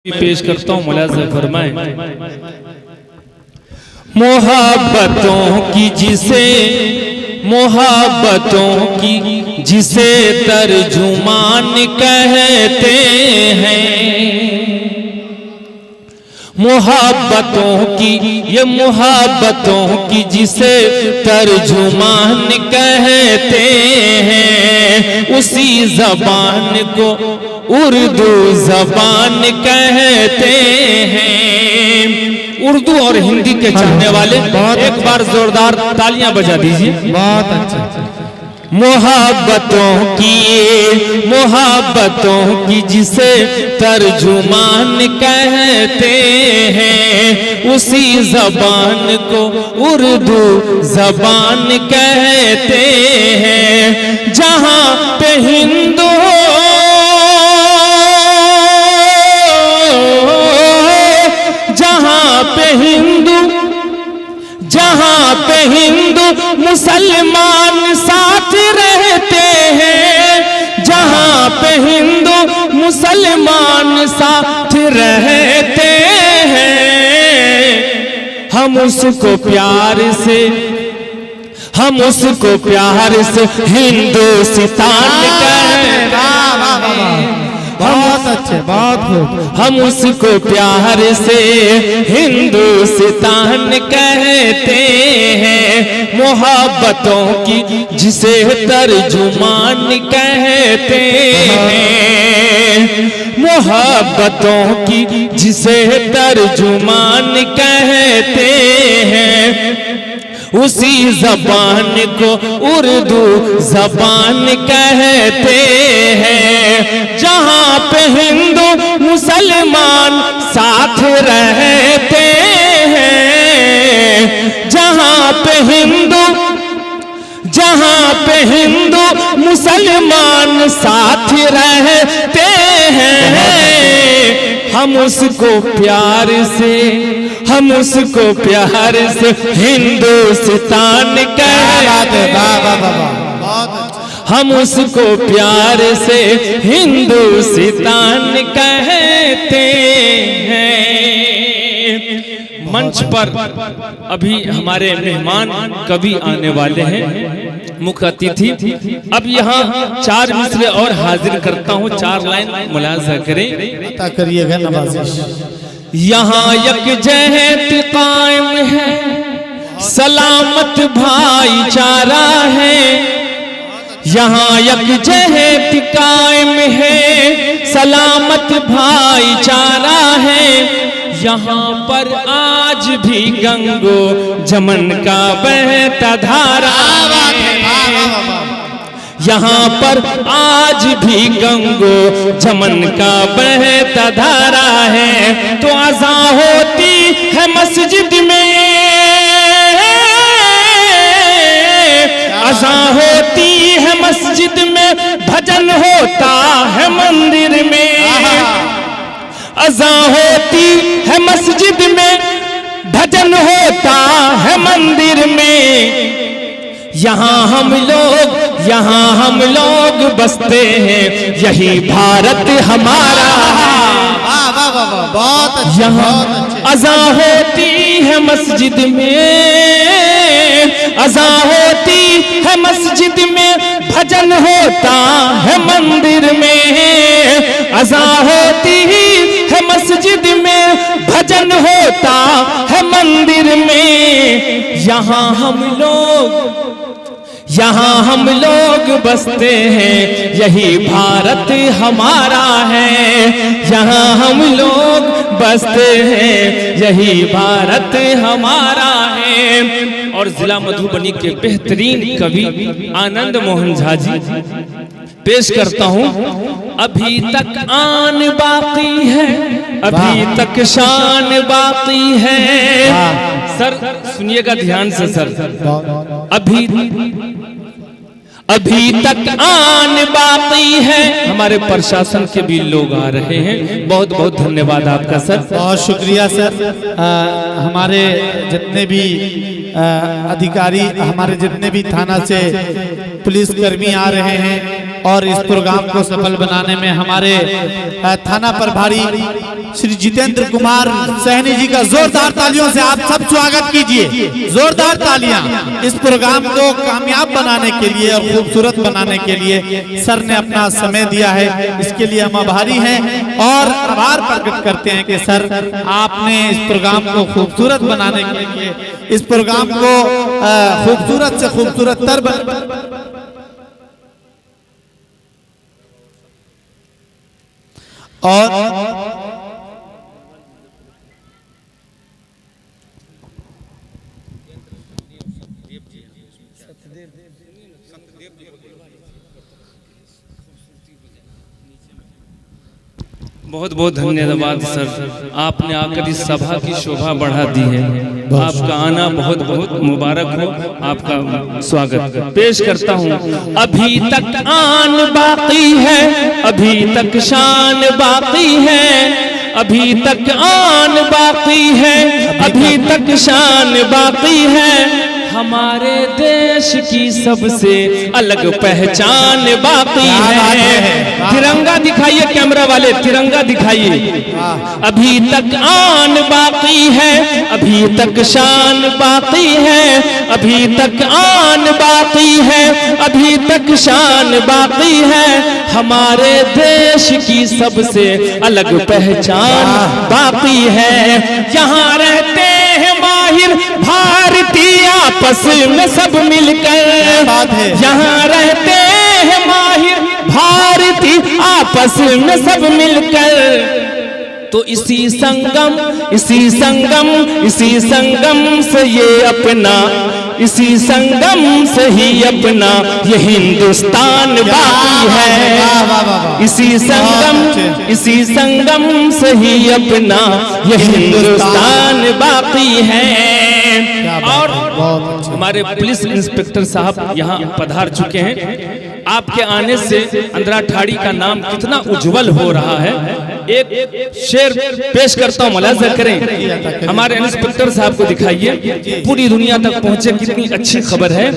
पेश करता हूँ मुलाज़ा फरमाए। मोहब्बतों की जिसे तर्जुमान कहते हैं, मोहब्बतों की जिसे तर्जुमान कहते हैं, उसी जबान को उर्दू जबान कहते हैं। उर्दू और हिंदी के चाहने वाले एक बार जोरदार तालियां बजा दीजिए। बहुत अच्छा। मोहब्बतों की जिसे तर्जुमान कहते हैं, उसी जबान को उर्दू जबान कहते हैं। जहां पे हिंदू जहां पे हिंदू मुसलमान साथ रहते हैं, जहां पे हिंदू मुसलमान साथ रहते हैं, हम उसको प्यार से हिंदुस्तान कहते हैं। बहुत अच्छे, बहुत खूब। हम उसको प्यार से हिंदुस्तान कहते हैं। मोहब्बतों की जिसे तर्जुमान कहते हैं, मोहब्बतों की जिसे तर्जुमान कहते हैं, उसी जबान को उर्दू जबान कहते हैं। जहां पे हिंदू मुसलमान साथ रहते हैं, जहां पे हिंदू मुसलमान साथ रहते हैं, हम उसको प्यार से हिंदुस्तान कहते हैं। हम उसको प्यार से हिंदुस्तान कहते हैं। मंच पर अभी हमारे मेहमान कवि आने वाले हैं, मुख्य अतिथि। अब यहाँ 4 मिसरे और हाजिर करता हूँ, 4 लाइन मुलाज़ा करें। करिएगा नवाजिश। यहाँ यकजहत कायम है, सलामत भाईचारा है। यहाँ यकजहत कायम है, सलामत भाईचारा है। यहाँ पर आज भी गंगो जमन का बहता धारा है। यहाँ पर आज भी गंगो जमन का बहता धारा है। तो अज़ा होती है मस्जिद में, अज़ा होती है मस्जिद में, भजन होता है मंदिर में। अज़ा होती है मस्जिद में, भजन होता है मंदिर में। यहाँ हम लोग बसते हैं, यही भारत हमारा। यहाँ अज़ा होती है मस्जिद में, अज़ा होती है मस्जिद में, भजन होता है मंदिर में। अज़ा होती है मस्जिद में, भजन होता है मंदिर में। यहाँ हम लोग बसते हैं, यही भारत हमारा है। यहाँ हम लोग बसते हैं, यही भारत हमारा है। और जिला मधुबनी के बेहतरीन कवि आनंद मोहन झा जी पेश करता हूँ। अभी तक आन बाकी है, अभी तक शान बाकी है। सर सुनिएगा ध्यान से सर। अभी तक आन बाकी है। हमारे प्रशासन के भी लोग आ रहे हैं, बहुत बहुत धन्यवाद आपका सर। बहुत शुक्रिया सर। हमारे जितने भी अधिकारी, हमारे जितने भी थाना से पुलिसकर्मी आ रहे हैं, और इस प्रोग्राम को सफल बनाने में हमारे थाना प्रभारी श्री जितेंद्र कुमार सहनी जी का जोरदार तालियों से आप सब स्वागत कीजिए। जोरदार तालियां इस प्रोग्राम को कामयाब बनाने के लिए और खूबसूरत बनाने के लिए सर ने अपना समय दिया है, इसके लिए हम आभारी हैं और आभार प्रकट करते हैं कि सर आपने इस प्रोग्राम को खूबसूरत बनाने के लिए, इस प्रोग्राम को खूबसूरत से खूबसूरत तर और बहुत बहुत धन्यवाद सर, आपने आकर इस सभा की शोभा बढ़ा दी है। आपका आना बहुत बहुत मुबारक हो। आपका स्वागत पेश करता हूँ। अभी तक आन बाकी है, अभी तक शान बाकी है, अभी तक आन बाकी है, अभी तक शान बाकी है। हमारे देश की सबसे अलग पहचान बाकी है। तिरंगा दिखाइए कैमरा वाले, तिरंगा दिखाइए। अभी तक आन बाकी है, अभी तक शान बाकी है, अभी तक आन बाकी है, अभी तक शान बाकी है। हमारे देश की सबसे अलग पहचान बाकी है। यहाँ रहते हैं माहिर भारतीय आपस में सब मिलकर, यहाँ रहते हैं माहिर भारतीय आपस में सब मिलकर। तो इसी संगम से ये अपना, इसी संगम से ही अपना ये हिंदुस्तान बाकी है। इसी संगम से ही अपना ये हिंदुस्तान बाकी है। और हमारे पुलिस इंस्पेक्टर साहब यहाँ पधार चुके हैं। आपके आने से अंधराठाड़ी का नाम कितना उज्जवल हो रहा है। एक शेर पेश करता हूँ, मुलाजा करें। हमारे इंस्पेक्टर साहब को दिखाइए, पूरी दुनिया तक पहुंचे। कितनी अच्छी खबर है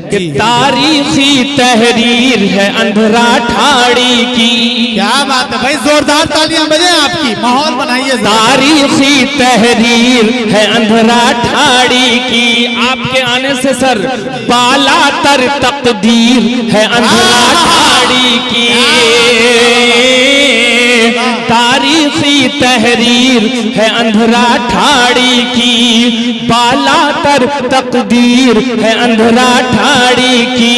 कि तारीखी तहरीर है अंधराठाड़ी की। क्या बात है भाई, जोरदार तालियां बजे आपकी, माहौल बनाइए। तारीखी तहरीर है अंधराठाड़ी की। आपके आने से सर बाला तर तकदीर है अंधराठाड़ी की। तारीखी तहरीर है अंधराठाड़ी की, बाला तर तकदीर है अंधराठाड़ी की।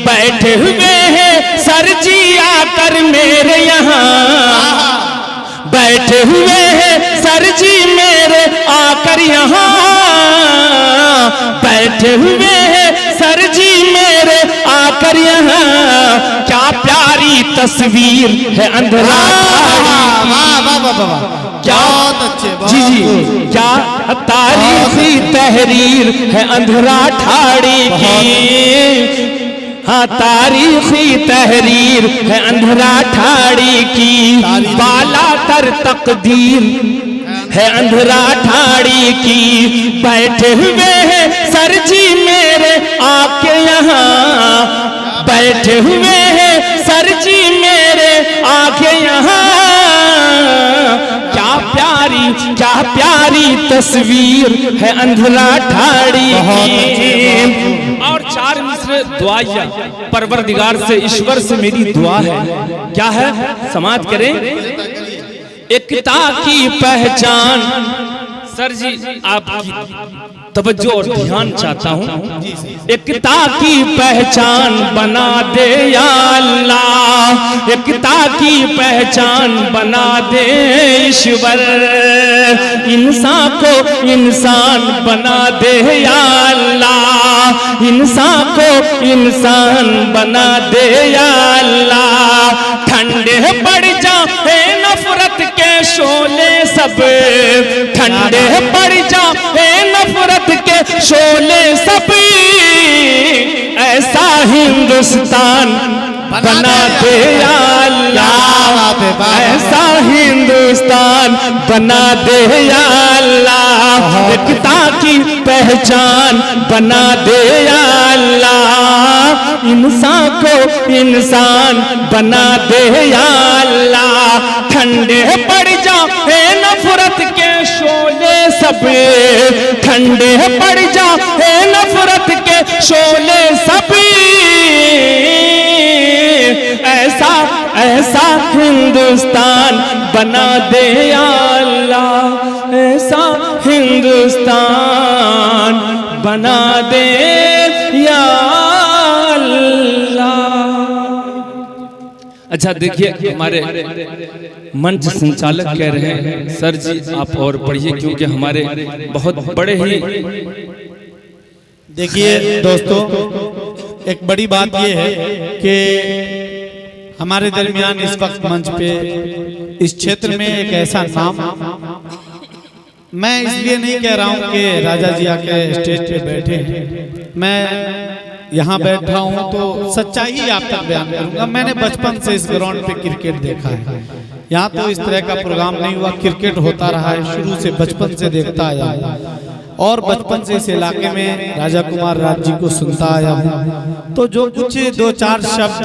बैठे हुए हैं सर जी आकर मेरे यहाँ, बैठे हुए हैं सर जी मेरे आकर यहाँ, बैठे हुए हैं सर जी मेरे आकर यहाँ। क्या प्यारी तस्वीर है अंधराठाड़ी की, क्या जी क्या तारीखी तहरीर है अंधराठाड़ी की। हाँ, तारीखी तहरीर है अंधराठाड़ी की, बाला तर तकदीर है अंधराठाड़ी की। बैठे हुए हैं सर जी मेरे आके यहाँ, बैठे हुए हैं सर जी मेरे आके यहाँ। क्या प्यारी तस्वीर है अंधराठाड़ी की। और चार मिसरे दुआया परवरदिगार से, ईश्वर से मेरी दुआ है। क्या है, समाज करें। एकता की पहचान, सर जी आपकी तवज्जो और ध्यान चाहता हूँ। एकता की पहचान बना दे या अल्लाह, एकता की पहचान बना दे ईश्वर। इंसान को इंसान बना दे या अल्लाह, इंसान को इंसान बना दे या अल्लाह। ठंडे पड़ जाए नफरत के शोले सब, ठंडे पड़ जाए नफरत के शोले सब। ऐसा हिंदुस्तान बना दे या अल्लाह, ऐसा हिंदुस्तान बना दे या अल्लाह। एकता की पहचान बना दे या अल्लाह, इंसान को इंसान बना दे या अल्लाह। ठंडे पड़ जाए नफरत के शोले सब, ठंडे पड़ जाए नफरत के शोले सब, ऐसा ऐसा हिंदुस्तान बना दे या अल्लाह, ऐसा हिंदुस्तान बना दे या अल्लाह। अच्छा देखिए, हमारे मंच संचालक कह रहे हैं सर जी आप और पढ़िए, क्योंकि हमारे बहुत बड़े ही। देखिए दोस्तों, एक बड़ी बात यह है कि हमारे दरमियान इस वक्त मंच पे इस क्षेत्र में एक ऐसा नाम, मैं इसलिए नहीं कह रहा हूं कि राजा जी आके स्टेज पे बैठे हैं, मैं यहाँ बैठा हूँ तो सच्चाई ही आप तक बयान करूंगा। मैंने बचपन से इस ग्राउंड पे क्रिकेट देखा है। यहाँ तो इस तरह का प्रोग्राम नहीं हुआ, क्रिकेट होता रहा है शुरू से, बचपन से देखता आया हूँ और बचपन से इस इलाके में राजा कुमार राज जी को सुनता आया हूँ। तो जो कुछ 2-4 शब्द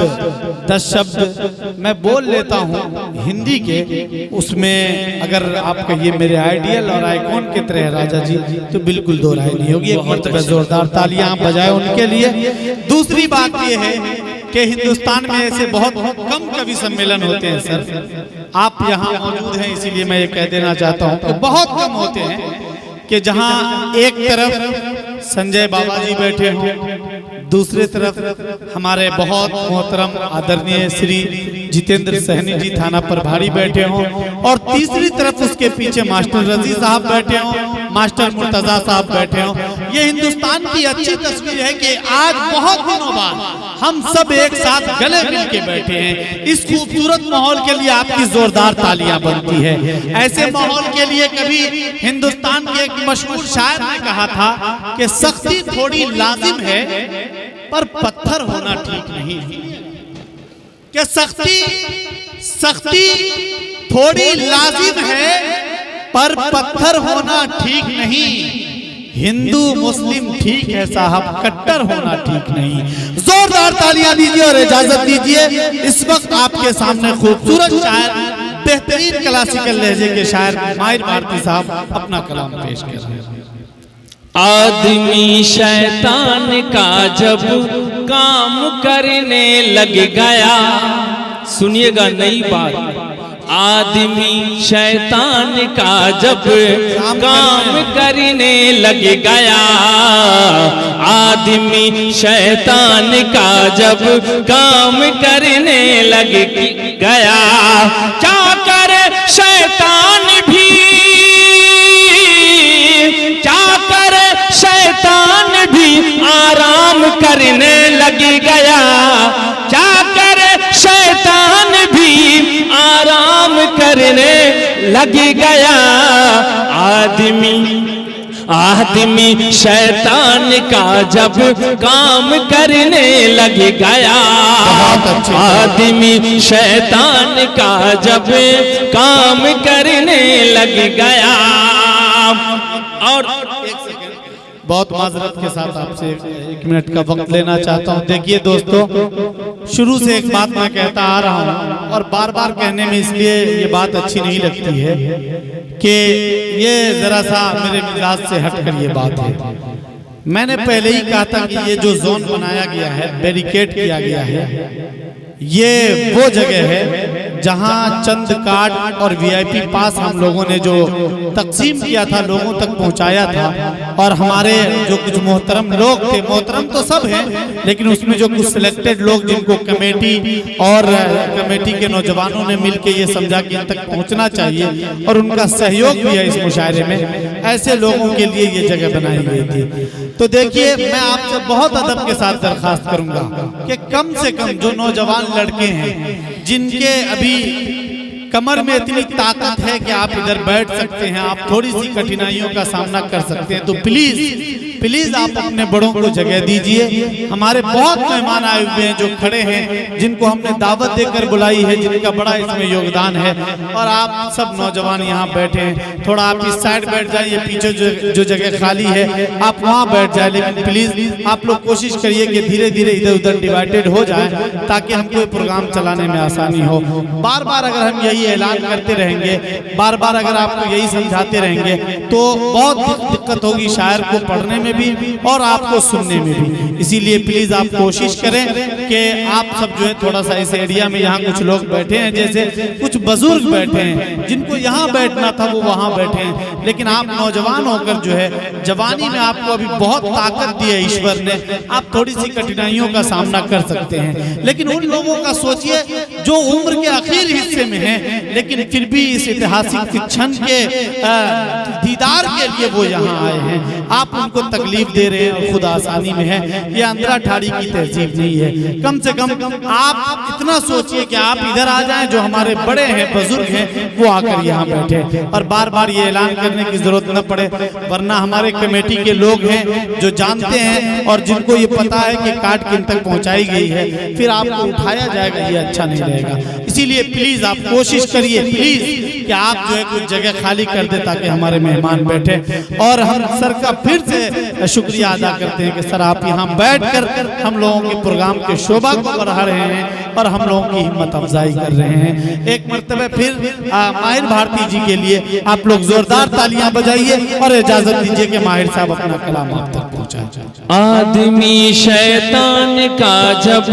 10 शब्द मैं बोल लेता हूँ हिंदी के, उसमें अगर आप कहिए मेरे आइडियल और आइकॉन की तरह राजा जी, तो बिल्कुल दो राय नहीं होगी। एक मर्तबा जोरदार तालियां आप बजाएं उनके लिए। दूसरी बात ये है कि हिंदुस्तान में ऐसे बहुत कम कवि सम्मेलन होते हैं सर, आप यहाँ मौजूद हैं इसीलिए मैं ये कह देना चाहता हूँ कि बहुत कम होते हैं कि जहां एक तरफ संजय बाबा जी बैठे हों, दूसरे तरफ हमारे बहुत मोहतरम आदरणीय श्री जितेंद्र सहनी जी थाना प्रभारी बैठे हों, और तीसरी तरफ उसके पीछे मास्टर रजी साहब बैठे हों, मास्टर मुर्तजा साहब बैठे हों। ये हिंदुस्तान की अच्छी तस्वीर है कि आज बहुत दिनों बाद हम सब एक साथ गले मिल के बैठे हैं। इस खूबसूरत माहौल के लिए आपकी जोरदार तालियां बनती है। ऐसे माहौल के लिए कभी हिंदुस्तान के एक मशहूर शायर ने कहा था कि सख्ती थोड़ी लाजिम है पर पत्थर होना ठीक नहीं। कि सख्ती थोड़ी लाजिम है पर पत्थर होना ठीक नहीं। हिंदू मुस्लिम ठीक है साहब, कट्टर होना ठीक नहीं। जोरदार तालियां दीजिए और इजाजत दीजिए, इस वक्त आपके सामने खूबसूरत शायर, बेहतरीन क्लासिकल लहजे के शायर माहिर भारती साहब अपना कलाम पेश कर रहे हैं। आदमी शैतान का जब काम करने लग गया, सुनिएगा नई बात, आदमी शैतान का जब काम करने लग गया, आदमी शैतान का जब काम करने लग गया, चाकर शैतान भी, चाकर शैतान भी आराम करने लग गया, चाकर शैतान भी आराम करने लग गया। आदमी शैतान का जब काम करने लग गया, आदमी शैतान का जब काम करने लग गया। और बहुत माजरत के साथ आपसे 1 मिनट का वक्त लेना चाहता हूं। देखिए दोस्तों, शुरू से एक बात मैं कहता आ रहा हूं और बार बार कहने में इसलिए ये बात अच्छी नहीं लगती है कि ये जरा सा मेरे मिजाज से हटकर ये बात है। मैंने पहले ही कहा था कि ये जो जोन बनाया गया है, बैरिकेड किया गया है, ये वो जगह है जहां चंद कार्ड और वीआईपी पास हम लोगों ने जो तकसीम किया था, लोगों तक पहुंचाया था, और हमारे जो कुछ मोहतरम लोग थे, मोहतरम तो सब हैं, लेकिन उसमें जो कुछ सिलेक्टेड लोग जिनको कमेटी और कमेटी के नौजवानों ने मिलकर ये समझा कि इन तक पहुंचना चाहिए और उनका सहयोग भी है इस मुशायरे में, ऐसे लोगों के लिए ये जगह बनाई गई थी। तो देखिए, मैं आपसे बहुत अदब के साथ दरखास्त करूंगा कि कम से कम जो नौजवान लड़के हैं जिनके अभी कमर में इतनी ताकत है कि आप इधर बैठ सकते हैं, आप थोड़ी सी कठिनाइयों का सामना कर सकते हैं, तो प्लीज प्लीज आप अपने बड़ों को जगह दीजिए। हमारे बहुत मेहमान आए हुए हैं जो खड़े हैं, जिनको हमने दावत देकर बुलाई है, जिनका बड़ा इसमें योगदान है। और आप सब नौजवान यहाँ बैठे हैं, थोड़ा आप इस साइड बैठ जाइए, पीछे जो जगह खाली है आप वहाँ बैठ जाए। लेकिन प्लीज आप लोग कोशिश करिए कि धीरे धीरे इधर उधर डिवाइडेड हो जाए, ताकि हमको प्रोग्राम चलाने में आसानी हो। बार बार अगर हम यही ऐलान करते रहेंगे, बार बार अगर आपको यही समझाते रहेंगे, तो बहुत दिक्कत होगी शायर को पढ़ने में भी और आपको सुनने में भी। इसीलिए प्लीज आप कोशिश करें कि आप सब जो है थोड़ा सा इस एरिया में, यहाँ कुछ लोग बैठे हैं, जैसे कुछ बुजुर्ग बैठे हैं जिनको यहाँ बैठना था वो वहाँ बैठे हैं, लेकिन आप नौजवान होकर जो है, जवानी में आपको अभी बहुत ताकत दी है ईश्वर ने, आप थोड़ी सी कठिनाइयों का सामना कर सकते हैं। लेकिन उन लोगों का सोचिए जो उम्र के आखिर हिस्से में हैं, लेकिन फिर भी इस ऐतिहासिक क्षण के दीदार के लिए वो यहाँ आए हैं। आप उनको तकलीफ दे रहे हैं और खुद आसानी में है। ये अंदरा ठाड़ी की तहजीब नहीं है। कम से कम आप इतना सोचिए कि आप इधर आ जाएं, जो हमारे बड़े हैं, बुजुर्ग हैं, वो आकर यहाँ बैठे। और बार बार ये ऐलान करने की जरूरत न पड़े, वरना हमारे कमेटी के लोग हैं जो जानते हैं और जिनको ये पता है कि कार्ड किन तक पहुँचाई गई है, फिर आपको उठाया जाएगा, ये अच्छा नहीं रहेगा। इसीलिए प्लीज आप कोशिश करिए प्लीज कि आप जो है कुछ जगह खाली कर दे, ताकि हमारे मेहमान बैठे। और हम सर का फिर से शुक्रिया अदा करते हैं कि सर आप यहाँ बैठकर हम लोगों के प्रोग्राम के शोभा को बढ़ा रहे हैं और हम लोगों की हिम्मत अफजाई कर रहे हैं। एक मर्तबा फिर माहिर भारती जी के लिए आप लोग जोरदार तालियां बजाइए और इजाजत दीजिए कि माहिर साहब अपना कलाम आप तक पहुंचाए। आदमी शैतान का जब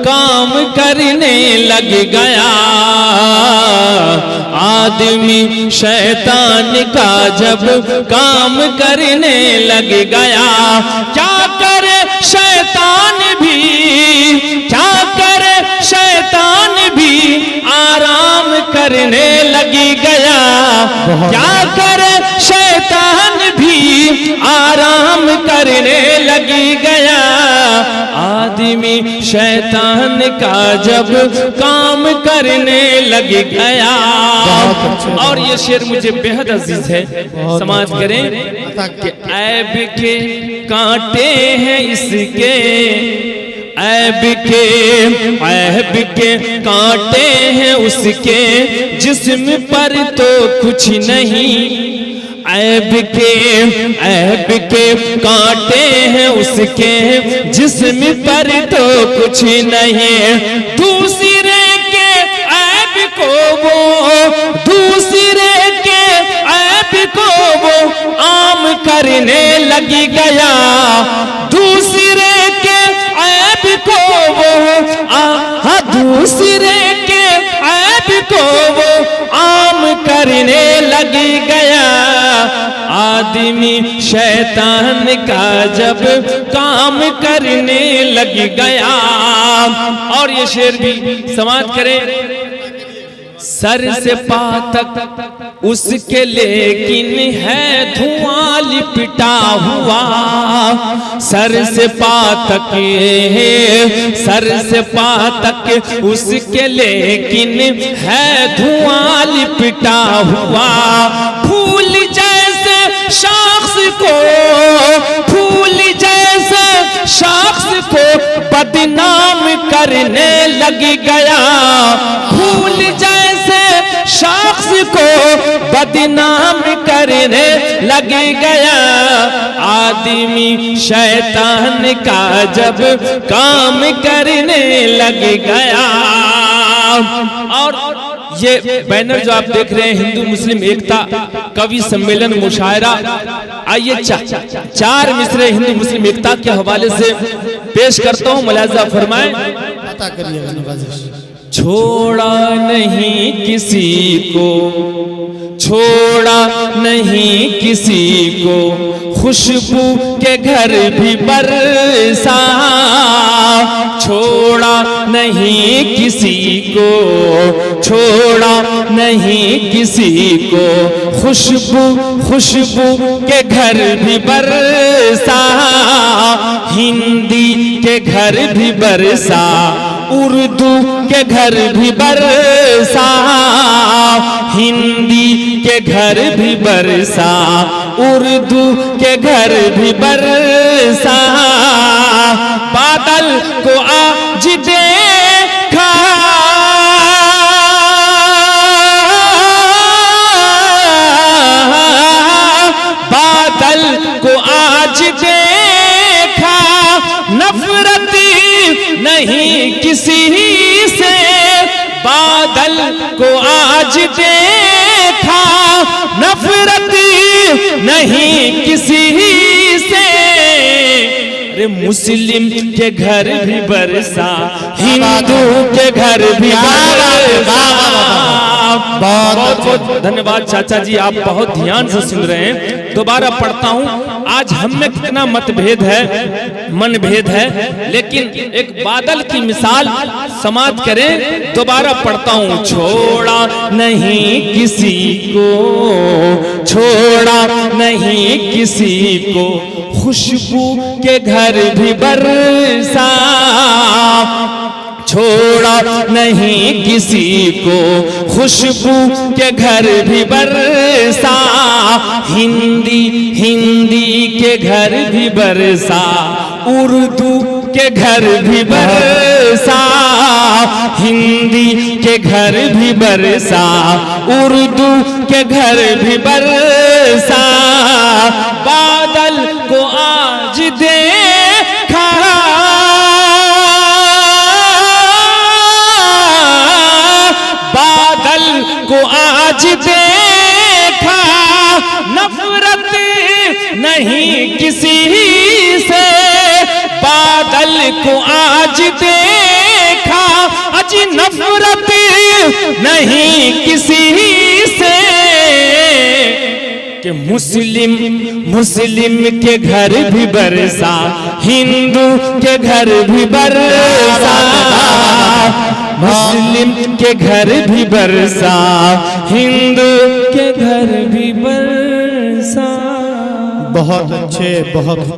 काम करने लग गया, आदमी शैतान का जब काम करने लग गया, क्या करे शैतान भी, क्या करे शैतान भी आराम करने लग गया, क्या करे शैतान भी आराम करने लग गया। आदमी शैतान का जब काम करने लग गया। और ये शेर मुझे बेहद अजीज है, समाज करें कि ऐब के कांटे हैं इसके, ऐब के कांटे हैं उसके, जिस्म पर तो कुछ नहीं। ऐब के कांटे हैं उसके, जिस्म पर तो कुछ नहीं। दूसरे के ऐब को वो, दूसरे के ऐब को वो आम करने लगी गया, दूसरे के ऐब को वो दूसरे के ऐब को वो आम करने लगी गया। आदमी शैतान का जब काम करने लग गया। और ये शेर भी समाज करे, सर से पाँव तक उसके लेकिन है धुआं लिपटा हुआ, सर से पाँव तक, सर से पाँव तक उसके लेकिन है धुआं लिपटा हुआ। फूल जैसे शख्स को, फूल जैसे शख्स को बदनाम करने लग गया, फूल जैसे शख्स को बदनाम करने लग गया। आदमी शैतान का जब काम करने लग गया। और ये बैनर जो आप देख रहे हैं, हिंदू मुस्लिम एकता कवि सम्मेलन मुशायरा, आइए चार मिसरे हिंदू मुस्लिम एकता के हवाले से पेश करता हूँ, मुलाजा फरमाएं। पता करिएगा नवाजिश। छोड़ा नहीं किसी को, छोड़ा नहीं किसी को, खुशबू के घर भी बरसा, छोड़ा नहीं किसी को, छोड़ा नहीं किसी को, खुशबू खुशबू के घर भी बरसा, हिंदी के घर भी बरसा, उर्दू के घर भी बरसा, बरसा, हिंदी के घर भी बरसा, उर्दू के घर भी बरसा। बादल को आज देखा, बादल को आज देखा, नफरत नहीं किसी से। बादल को आज देखा, नफरत नहीं किसी से। अरे मुस्लिम के घर भी बरसा, हिंदू के घर भी बरसा। बहुत बहुत धन्यवाद चाचा जी, आप बहुत ध्यान से सुन रहे हैं। दोबारा पढ़ता हूँ। आज हम में कितना मतभेद है, मनभेद है, लेकिन एक बादल की मिसाल समाप्त करें। दोबारा पढ़ता हूँ। छोड़ा नहीं किसी को, छोड़ा नहीं किसी को, खुशबू के घर भी बरसा। छोड़ा नहीं किसी को, खुशबू के घर भी बरसा। हिंदी हिंदी के घर भी बरसा, उर्दू के घर भी बरसा। हिंदी के घर भी बरसा, उर्दू के घर भी बरसा। बादल को आज देखा, बादल को आज देखा, नफरत नहीं किसी से। बादल को आज देखा, अजी नफरत नहीं किसी से। कि मुस्लिम मुस्लिम के घर भी बरसा, हिंदू के घर भी बरसा। मुस्लिम के घर भी बरसा, हिंदू के घर भी बरसा। बहुत अच्छे, बहुत